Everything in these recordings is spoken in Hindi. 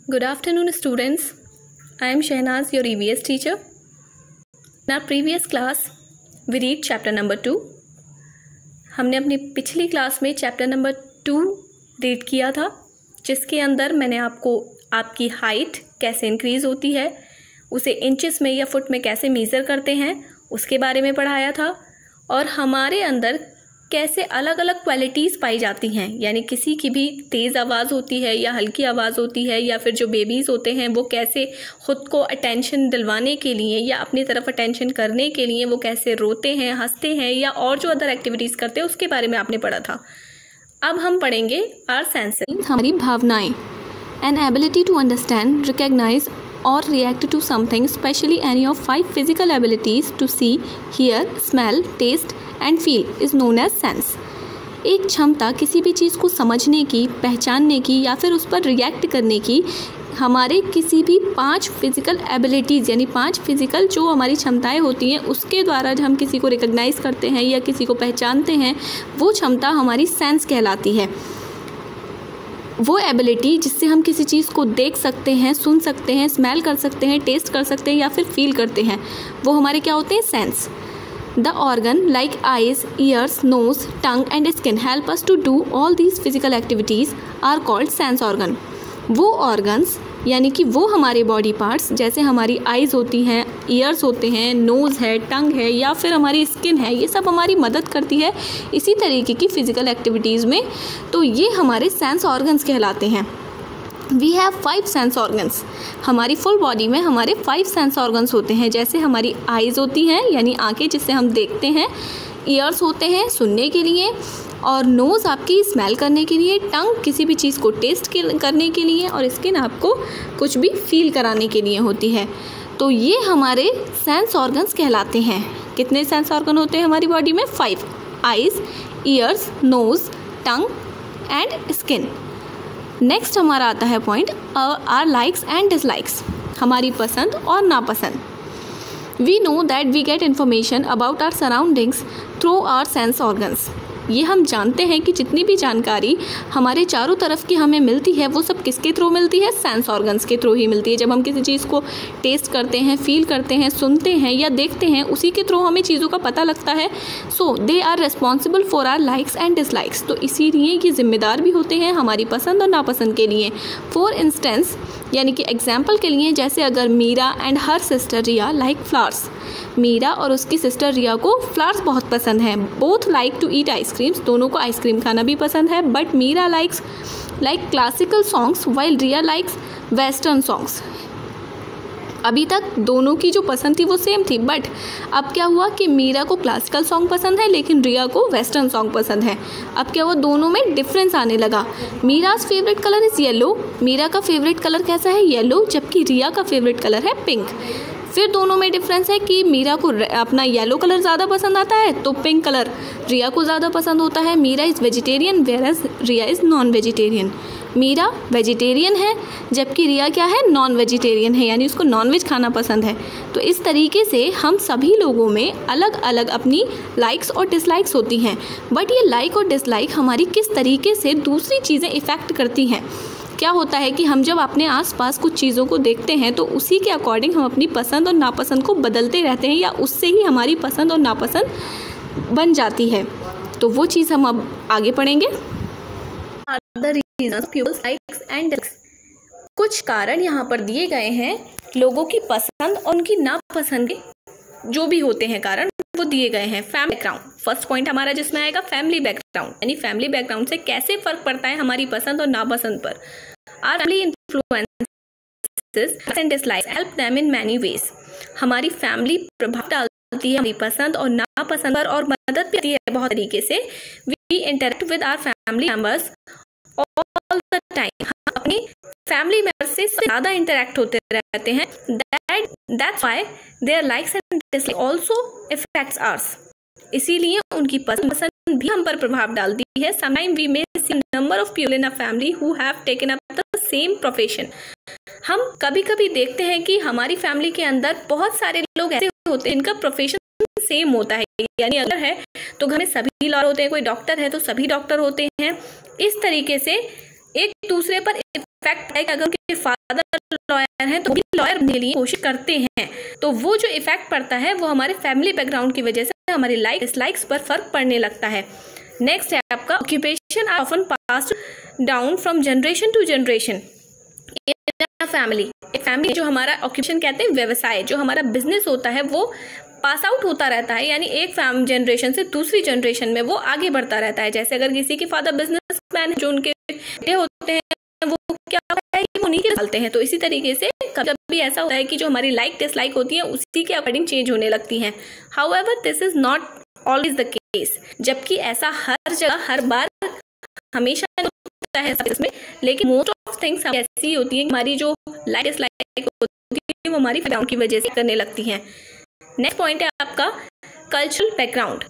Good afternoon, students. I am Shehnaz, your EVS teacher. In our previous class, we read chapter number 2. हमने अपनी पिछली क्लास में चैप्टर नंबर 2 रीड किया था, जिसके अंदर मैंने आपको आपकी हाइट कैसे इंक्रीज़ होती है, उसे इंचेस में या फुट में कैसे मेज़र करते हैं, उसके बारे में पढ़ाया था। और हमारे अंदर कैसे अलग अलग क्वालिटीज़ पाई जाती हैं, यानी किसी की भी तेज़ आवाज़ होती है या हल्की आवाज़ होती है, या फिर जो बेबीज़ होते हैं वो कैसे ख़ुद को अटेंशन दिलवाने के लिए या अपनी तरफ अटेंशन करने के लिए वो कैसे रोते हैं, हंसते हैं या और जो अदर एक्टिविटीज़ करते हैं, उसके बारे में आपने पढ़ा था। अब हम पढ़ेंगे आवर सेंसेस, हमारी भावनाएँ, an ability to understand, recognise or react to something, especially any of 5 physical abilities to see, hear, smell, taste and feel is known as sense. एक क्षमता किसी भी चीज़ को समझने की, पहचानने की या फिर उस पर रिएक्ट करने की हमारे किसी भी 5 फिज़िकल एबिलिटीज़ यानी 5 फिज़िकल जो हमारी क्षमताएं होती हैं उसके द्वारा जब हम किसी को रिकॉग्नाइज करते हैं या किसी को पहचानते हैं, वो क्षमता हमारी सेंस कहलाती है। वो एबिलिटी जिससे हम किसी चीज़ को देख सकते हैं, सुन सकते हैं, स्मेल कर सकते हैं, टेस्ट कर सकते हैं या फिर फील करते हैं, वो हमारे क्या होते हैं? Sense. The organ like eyes, ears, nose, tongue and skin help us to do all these physical activities are called sense organ. वो ऑर्गन्स यानी कि वो हमारे बॉडी पार्ट्स, जैसे हमारी आइज़ होती हैं, ईयर्स होते हैं, नोज़ है, टंग है या फिर हमारी स्किन है, ये सब हमारी मदद करती है इसी तरीके की फ़िज़िकल एक्टिविटीज़ में, तो ये हमारे सेंस ऑर्गन्स कहलाते हैं। We have 5 sense organs. हमारी फुल बॉडी में हमारे 5 सेंस ऑर्गन्स होते हैं, जैसे हमारी आइज़ होती हैं यानी आँखें जिससे हम देखते हैं, ईयर्स होते हैं सुनने के लिए, और नोज़ आपकी स्मेल करने के लिए, टंग किसी भी चीज़ को टेस्ट करने के लिए, और स्किन आपको कुछ भी फील कराने के लिए होती है। तो ये हमारे सेंस ऑर्गन्स कहलाते हैं। कितने सेंस ऑर्गन होते हैं हमारी बॉडी में? 5। Eyes, ears, nose, tongue and skin. Next हमारा आता है point our likes and dislikes, हमारी पसंद और नापसंद। We know that we get information about our surroundings through our sense organs. ये हम जानते हैं कि जितनी भी जानकारी हमारे चारों तरफ की हमें मिलती है वो सब किसके थ्रू मिलती है? सेंस ऑर्गन्स के थ्रू ही मिलती है। जब हम किसी चीज़ को टेस्ट करते हैं, फील करते हैं, सुनते हैं या देखते हैं, उसी के थ्रू हमें चीज़ों का पता लगता है। So they are responsible for our likes and dislikes. तो इसीलिए ये जिम्मेदार भी होते हैं हमारी पसंद और नापसंद के लिए। फॉर इंस्टेंस यानी कि एग्जाम्पल के लिए, जैसे अगर Meera and her sister Riya like flowers, Meera और उसकी सिस्टर रिया को फ्लावर्स बहुत पसंद हैं। Both like to eat ice creams, दोनों को आइसक्रीम खाना भी पसंद है, but Meera like classical songs while Riya likes western songs. अभी तक दोनों की जो पसंद थी वो सेम थी, बट अब क्या हुआ कि मीरा को क्लासिकल सॉन्ग पसंद है लेकिन रिया को वेस्टर्न सॉन्ग पसंद है। अब क्या हुआ, दोनों में डिफरेंस आने लगा। Meera's favourite colour is yellow, Meera का फेवरेट कलर कैसा है? येलो, जबकि रिया का फेवरेट कलर है पिंक। फिर दोनों में डिफरेंस है कि मीरा को अपना येलो कलर ज़्यादा पसंद आता है तो पिंक कलर रिया को ज़्यादा पसंद होता है। Meera is vegetarian whereas Riya is non vegetarian. Meera vegetarian है जबकि रिया क्या है? नॉन वेजिटेरियन है, यानी उसको नॉनवेज खाना पसंद है। तो इस तरीके से हम सभी लोगों में अलग अलग अपनी लाइक्स और डिसलाइक्स होती हैं, बट ये लाइक और डिसलाइक हमारी किस तरीके से दूसरी चीज़ें इफ़ेक्ट करती हैं। क्या होता है कि हम जब अपने आसपास कुछ चीज़ों को देखते हैं तो उसी के अकॉर्डिंग हम अपनी पसंद और नापसंद को बदलते रहते हैं, या उससे ही हमारी पसंद और नापसंद बन जाती है। तो वो चीज़ हम अब आगे पढ़ेंगे। कुछ कारण यहाँ पर दिए गए हैं लोगों की पसंद और उनकी नापसंद के जो भी होते हैं कारण वो दिए गए हैं। फैमिली बैकग्राउंड, फर्स्ट पॉइंट हमारा जिसमें आएगा फैमिली बैकग्राउंड, यानी फैमिली बैकग्राउंड से कैसे फर्क पड़ता है हमारी पसंद और नापसंद पर। Our family influences and dislikes help them in many ways. हमारी फैमिली प्रभाव डालती है हमारी पसंद और नापसंद पर और मदद करती है बहुत तरीके से। We interact with our family members all the time, अपनी फैमिली मेंबर्स से ज़्यादा इंटरेक्ट होते रहते हैं। That's why their likes and dislikes also affects us. इसीलिए उनकी पसंद भी हम पर प्रभाव डालती है। Sometimes we may see a number of people in a family who have taken up the same profession. हम कभी कभी देखते हैं कि हमारी फैमिली के अंदर बहुत सारे लोग ऐसे होते हैं इनका प्रोफेशन सेम होता है, यानी अगर है तो घर में सभी लॉयर होते हैं, कोई डॉक्टर है तो सभी डॉक्टर होते हैं। इस तरीके से एक दूसरे पर इफेक्ट है कि अगर उनके फादर लॉयर हैं तो वो लॉयर बनने के लिए कोशिश करते हैं, तो वो जो इफेक्ट पड़ता है वो हमारे फैमिली बैकग्राउंड की वजह से हमारी लाइक डिसलाइक्स पर फर्क पड़ने लगता है। नेक्स्ट है आपका occupation are often passed down from generation to generation in family. एक फैमिली जो हमारा ऑक्यूपेशन कहते हैं व्यवसाय, जो हमारा बिजनेस होता है वो पास आउट होता रहता है, यानी एक जनरेशन से दूसरी जनरेशन में वो आगे बढ़ता रहता है। जैसे अगर किसी के फादर बिजनेसमैन है, जो उनके बेटे होते हैं वो क्या है कि वो उन्हीं के डालते हैं, तो इसी तरीके से कभी ऐसा होता है कि जो हमारी लाइक डिसलाइक होती है उसी के अकॉर्डिंग चेंज होने लगती हैं। However this is not always the case, जबकि ऐसा हर जगह हर बार हमेशा होता है इसमें, लेकिन मोस्ट ऑफ थिंग्स ऐसी होती है हमारी जो लाइक डिसलाइक होती है वो हमारी बैकग्राउंड की वजह से करने लगती हैं। नेक्स्ट पॉइंट है आपका cultural background.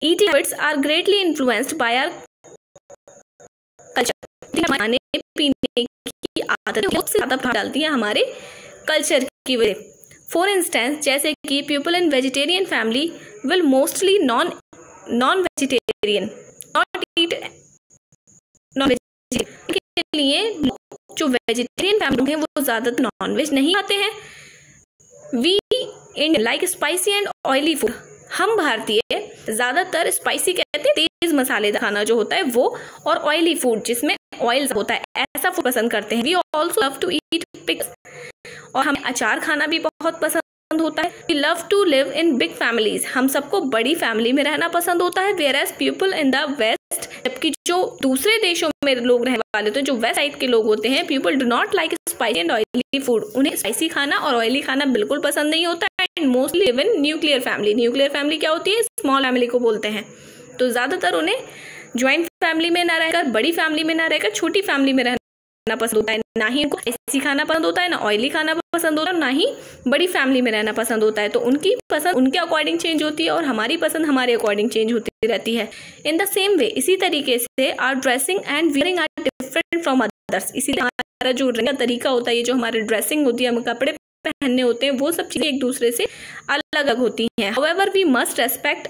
Eating habits are greatly influenced by our culture. खाने पीने की आदतें सबसे ज्यादा प्रभाव डालती है हमारे कल्चर की वजह। फॉर इंस्टेंस, जैसे कि people in vegetarian family will mostly non vegetarian not eat non vegetarian के लिए जो वेजिटेरियन फैमिली हैं वो ज्यादातर नॉन वेज नहीं खाते हैं। We Indian like spicy and oily food. हम भारतीय ज्यादातर स्पाइसी कहते हैं तेज मसालेदार खाना जो होता है वो, और ऑयली फूड जिसमें ऑयल होता है ऐसा फूड पसंद करते हैं। We also love to eat pickles, और हमें अचार खाना भी बहुत पसंद होता है। We love to live in big families. हम सबको बड़ी फैमिली में रहना पसंद होता है। Whereas people in the west, जबकि जो दूसरे देशों में लोग रहने वाले होते हैं, जो वेस्ट साइड के लोग होते हैं, people do not like spicy and oily food. उन्हें स्पाइसी खाना और ऑयली खाना बिल्कुल पसंद नहीं होता है। And mostly live in nuclear family. Nuclear family क्या होती है? स्मॉल फैमिली को बोलते हैं। तो ज्यादातर उन्हें ज्वाइंट फैमिली में ना रहकर, बड़ी फैमिली में ना रहकर छोटी फैमिली में रहना पसंद होता है। ना ही उनको स्पाइसी खाना पसंद होता है, ना ऑयली खाना पसंद होता है, ना ही बड़ी फैमिली में रहना पसंद होता है। तो उनकी पसंद उनके अकॉर्डिंग चेंज होती है और हमारी पसंद हमारे अकॉर्डिंग चेंज होती रहती है। इन द सेम वे, इसी तरीके से our dressing and wearing are different from others. इसीलिए हमारा जो रहने का तरीका होता है, ये जो हमारी ड्रेसिंग होती है, हम कपड़े पहनने होते हैं, वो सब चीजें एक दूसरे से अलग अलग होती हैं। However we must respect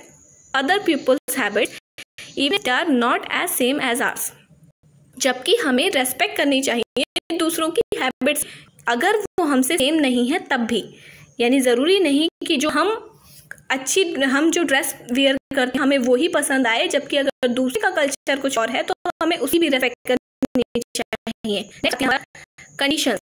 other people's habits even they are not as same as ours. जबकि हमें रेस्पेक्ट करनी चाहिए दूसरों की हैबिट्स, अगर वो हमसे सेम नहीं है तब भी। यानी ज़रूरी नहीं कि जो हम जो ड्रेस वियर करते हैं हमें वही पसंद आए, जबकि अगर दूसरे का कल्चर कुछ और है तो हमें उसी भी रेस्पेक्ट करनी चाहिए। Next conditions.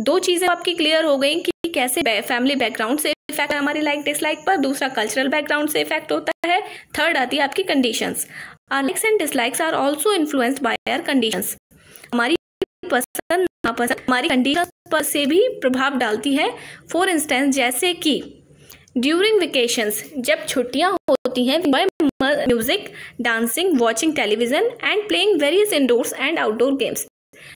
दो चीज़ें आपकी क्लियर हो गई कि कैसे फैमिली बैकग्राउंड से इफेक्ट हमारी लाइक डिसलाइक पर, दूसरा कल्चरल बैकग्राउंड से इफेक्ट होता है, थर्ड आती है आपकी conditions. Our likes and dislikes are also influenced by our conditions. हमारी पसंद नापसंद हमारी कंडीशन पर से भी प्रभाव डालती है। फॉर इंस्टेंस, जैसे कि ड्यूरिंग वेकेशंस, जब छुट्टियां होती हैं, music, dancing, watching television and playing various indoors and outdoor games.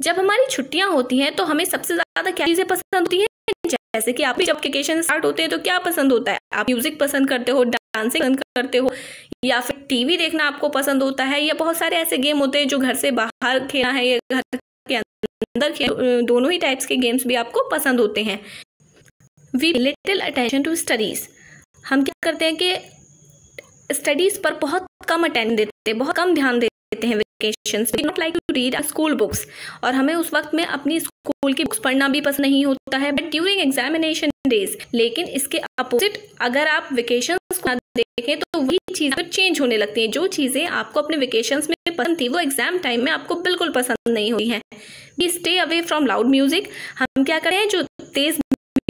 जब हमारी छुट्टियां होती हैं तो हमें सबसे ज्यादा क्या चीजें पसंद होती हैं? जैसे कि आप भी जब वेकेशन स्टार्ट होते हैं तो क्या पसंद होता है? आप म्यूजिक पसंद करते हो, डांसिंग पसंद करते हो, या फिर टीवी देखना आपको पसंद होता है, या बहुत सारे ऐसे गेम होते हैं जो घर से बाहर खेलना है या घर के अंदर खेलना, दोनों ही टाइप्स के गेम्स भी आपको पसंद होते हैं। We little attention to studies. हम क्या करते हैं कि स्टडीज पर बहुत कम अटेंशन देते हैं, बहुत कम ध्यान देते हैं vacations. We not like to read school books, और हमें उस वक्त में अपनी स्कूल की बुक्स पढ़ना भी पसंद नहीं होता है, बट ड्यूरिंग एग्जामिनेशन डेज। लेकिन इसके अपोजिट अगर आप वेकेशंस को देखें तो वही चीजें चेंज होने लगती हैं। जो चीजें आपको अपने वेकेशंस में पसंद थी वो एग्जाम टाइम में आपको बिल्कुल पसंद नहीं हुई है। We stay away from loud music. हम क्या करें, जो तेज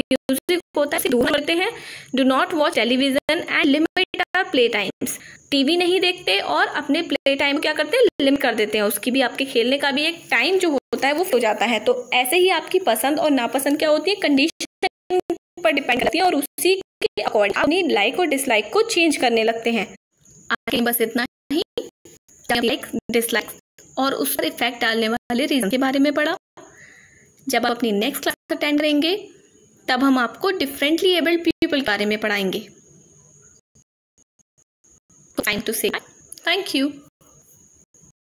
म्यूजिक होता है दूर करते हैं। Do not watch television and limit our play times. TV नहीं देखते और अपने प्ले टाइम क्या करते हैं, लिमिट कर देते हैं। उसकी भी, आपके खेलने का भी एक टाइम जो होता है वो हो जाता है। तो ऐसे ही आपकी पसंद और नापसंद क्या होती है, कंडीशन पर डिपेंड करती है, और उसी के अकॉर्डिंग अपनी लाइक और डिसलाइक को चेंज करने लगते हैं। आगे बस इतना ही, लाइक डिसलाइक और उस पर इफेक्ट डालने वाले रीजन के बारे में पढ़ा। जब आप अपनी नेक्स्ट क्लास अटेंड करेंगे तब हम आपको डिफरेंटली एबल्ड पीपल के बारे में पढ़ाएंगे। टाइम टू से थैंक यू।